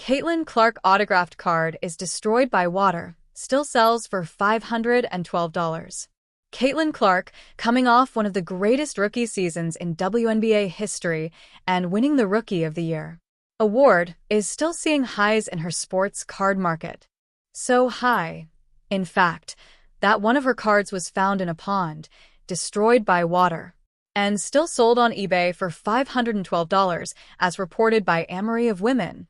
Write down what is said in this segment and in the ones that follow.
Caitlin Clark autographed card is destroyed by water, still sells for $512. Caitlin Clark, coming off one of the greatest rookie seasons in WNBA history and winning the Rookie of the Year award, is still seeing highs in her sports card market. So high, in fact, that one of her cards was found in a pond, destroyed by water, and still sold on eBay for $512, as reported by Amory of Women,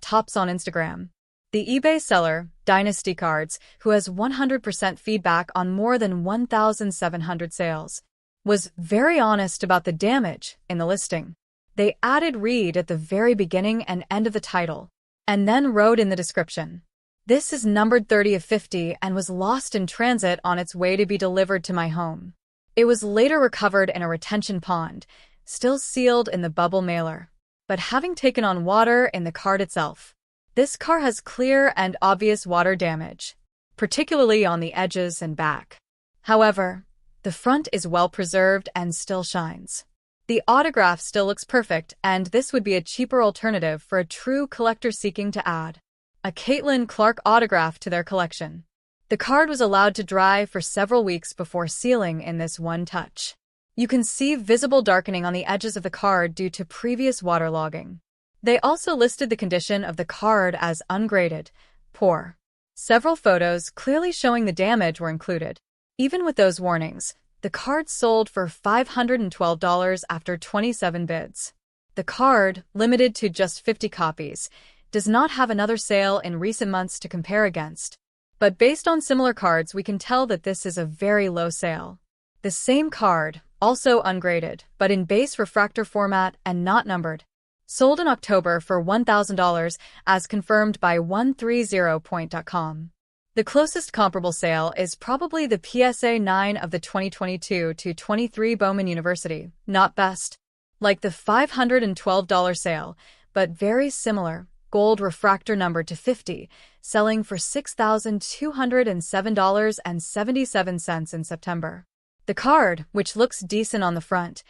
Tops on Instagram. The eBay seller, Dynasty Cards, who has 100% feedback on more than 1,700 sales, was very honest about the damage in the listing. They added "read" at the very beginning and end of the title, and then wrote in the description, "This is numbered 30 of 50 and was lost in transit on its way to be delivered to my home. It was later recovered in a retention pond, still sealed in the bubble mailer, but having taken on water in the card itself. This car has clear and obvious water damage, particularly on the edges and back. However, the front is well preserved and still shines. The autograph still looks perfect, and this would be a cheaper alternative for a true collector seeking to add a Caitlin Clark autograph to their collection." The card was allowed to dry for several weeks before sealing in this one touch. You can see visible darkening on the edges of the card due to previous waterlogging. They also listed the condition of the card as ungraded, poor. Several photos clearly showing the damage were included. Even with those warnings, the card sold for $512 after 27 bids. The card, limited to just 50 copies, does not have another sale in recent months to compare against. But based on similar cards, we can tell that this is a very low sale. The same card, also ungraded, but in base refractor format and not numbered, sold in October for $1,000, as confirmed by 130point.com. The closest comparable sale is probably the PSA 9 of the 2022-23 Bowman University, not best. Like the $512 sale, but very similar, gold refractor numbered to 50, selling for $6,207.77 in September. The card, which looks decent on the front,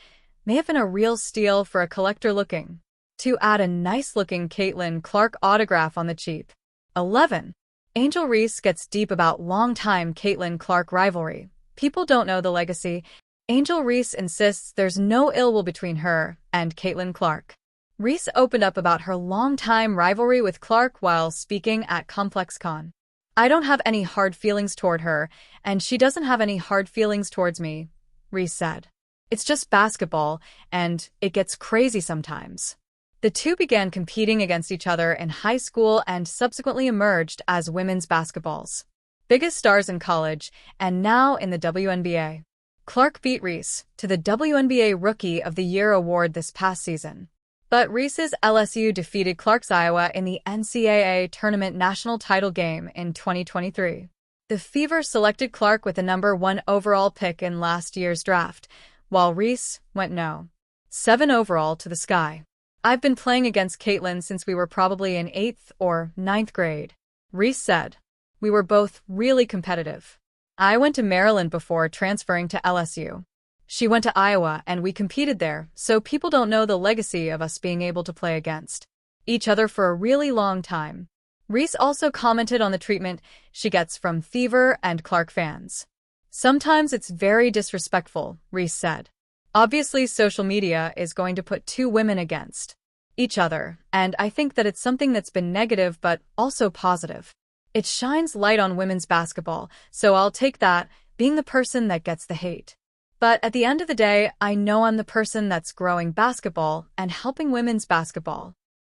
may have been a real steal for a collector looking to add a nice-looking Caitlin Clark autograph on the cheap. 11. Angel Reese gets deep about long-time Caitlin Clark rivalry. People don't know the legacy. Angel Reese insists there's no ill will between her and Caitlin Clark. Reese opened up about her long-time rivalry with Clark while speaking at ComplexCon. "I don't have any hard feelings toward her, and she doesn't have any hard feelings towards me," Reese said. "It's just basketball, and it gets crazy sometimes." The two began competing against each other in high school and subsequently emerged as women's basketball's biggest stars in college and now in the WNBA. Clark beat Reese to the WNBA Rookie of the Year award this past season. But Reese's LSU defeated Clark's Iowa in the NCAA Tournament National Title game in 2023. The Fever selected Clark with the number 1 overall pick in last year's draft, while Reese went no. 7 overall to the Sky. "I've been playing against Caitlin since we were probably in 8th or 9th grade," Reese said. "We were both really competitive. I went to Maryland before transferring to LSU. She went to Iowa and we competed there, so people don't know the legacy of us being able to play against each other for a really long time." Reese also commented on the treatment she gets from Fever and Clark fans. "Sometimes it's very disrespectful," Reese said. "Obviously, social media is going to put two women against each other, and I think that it's something that's been negative but also positive. It shines light on women's basketball, so I'll take that, being the person that gets the hate. But at the end of the day, I know I'm the person that's growing basketball and helping women's basketball."